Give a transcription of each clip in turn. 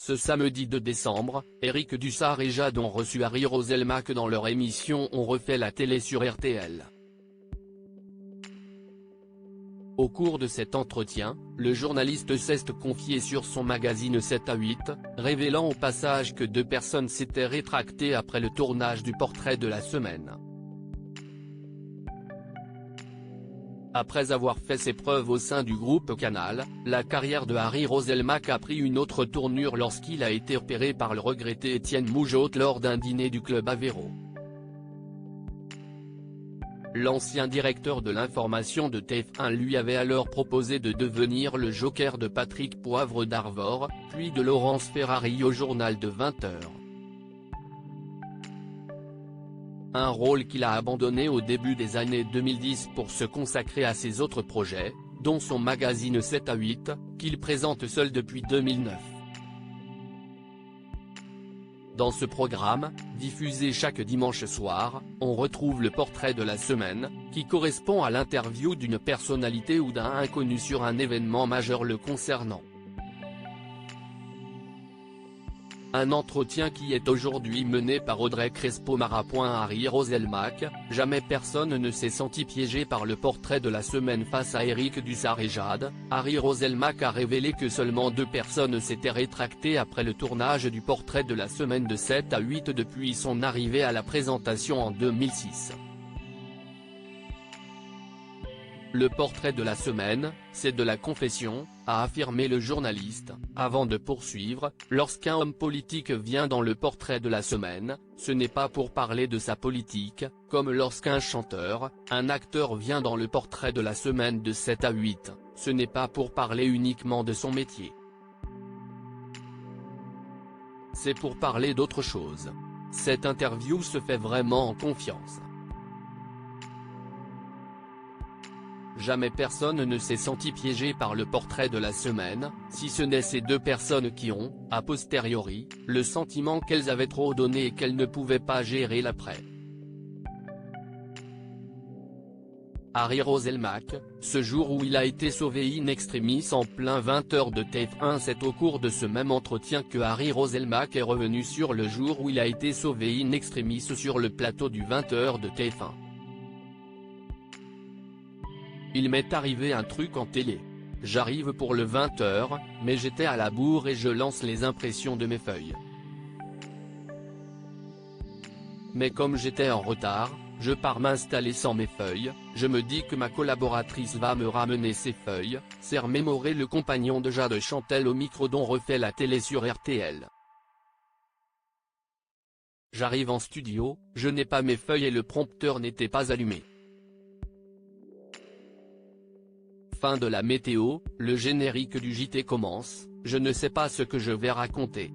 Ce samedi 2 décembre, Éric Dussart et Jade ont reçu Harry Roselmack dans leur émission On refait la télé sur RTL. Au cours de cet entretien, le journaliste s'est confié sur son magazine 7 à 8, révélant au passage que 2 personnes s'étaient rétractées après le tournage du portrait de la semaine. Après avoir fait ses preuves au sein du groupe Canal, la carrière de Harry Roselmack a pris une autre tournure lorsqu'il a été repéré par le regretté Étienne Moujotte lors d'un dîner du club Aveiro. L'ancien directeur de l'information de TF1 lui avait alors proposé de devenir le joker de Patrick Poivre d'Arvor, puis de Laurence Ferrari au journal de 20h. Un rôle qu'il a abandonné au début des années 2010 pour se consacrer à ses autres projets, dont son magazine 7 à 8, qu'il présente seul depuis 2009. Dans ce programme, diffusé chaque dimanche soir, on retrouve le portrait de la semaine, qui correspond à l'interview d'une personnalité ou d'un inconnu sur un événement majeur le concernant. Un entretien qui est aujourd'hui mené par Audrey Crespo-Mara. Harry Roselmack, jamais personne ne s'est senti piégé par le portrait de la semaine face à Éric Dussart et Jade. Harry Roselmack a révélé que seulement 2 personnes s'étaient rétractées après le tournage du portrait de la semaine de 7 à 8 depuis son arrivée à la présentation en 2006. Le portrait de la semaine, c'est de la confession, a affirmé le journaliste, avant de poursuivre, lorsqu'un homme politique vient dans le portrait de la semaine, ce n'est pas pour parler de sa politique, comme lorsqu'un chanteur, un acteur vient dans le portrait de la semaine de 7 à 8, ce n'est pas pour parler uniquement de son métier. C'est pour parler d'autre chose. Cette interview se fait vraiment en confiance. Jamais personne ne s'est senti piégé par le portrait de la semaine, si ce n'est ces 2 personnes qui ont, a posteriori, le sentiment qu'elles avaient trop donné et qu'elles ne pouvaient pas gérer l'après. Harry Roselmack, ce jour où il a été sauvé in extremis en plein 20h de TF1. C'est au cours de ce même entretien que Harry Roselmack est revenu sur le jour où il a été sauvé in extremis sur le plateau du 20h de TF1. Il m'est arrivé un truc en télé. J'arrive pour le 20h, mais j'étais à la bourre et je lance les impressions de mes feuilles. Mais comme j'étais en retard, je pars m'installer sans mes feuilles, je me dis que ma collaboratrice va me ramener ses feuilles, s'est remémoré le compagnon de Jade Chantel au micro d'On refait la télé sur RTL. J'arrive en studio, je n'ai pas mes feuilles et le prompteur n'était pas allumé. Fin de la météo, le générique du JT commence, je ne sais pas ce que je vais raconter.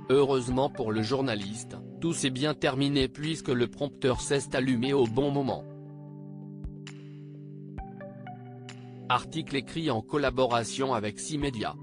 Heureusement pour le journaliste, tout s'est bien terminé puisque le prompteur s'est allumé au bon moment. Article écrit en collaboration avec 6 médias.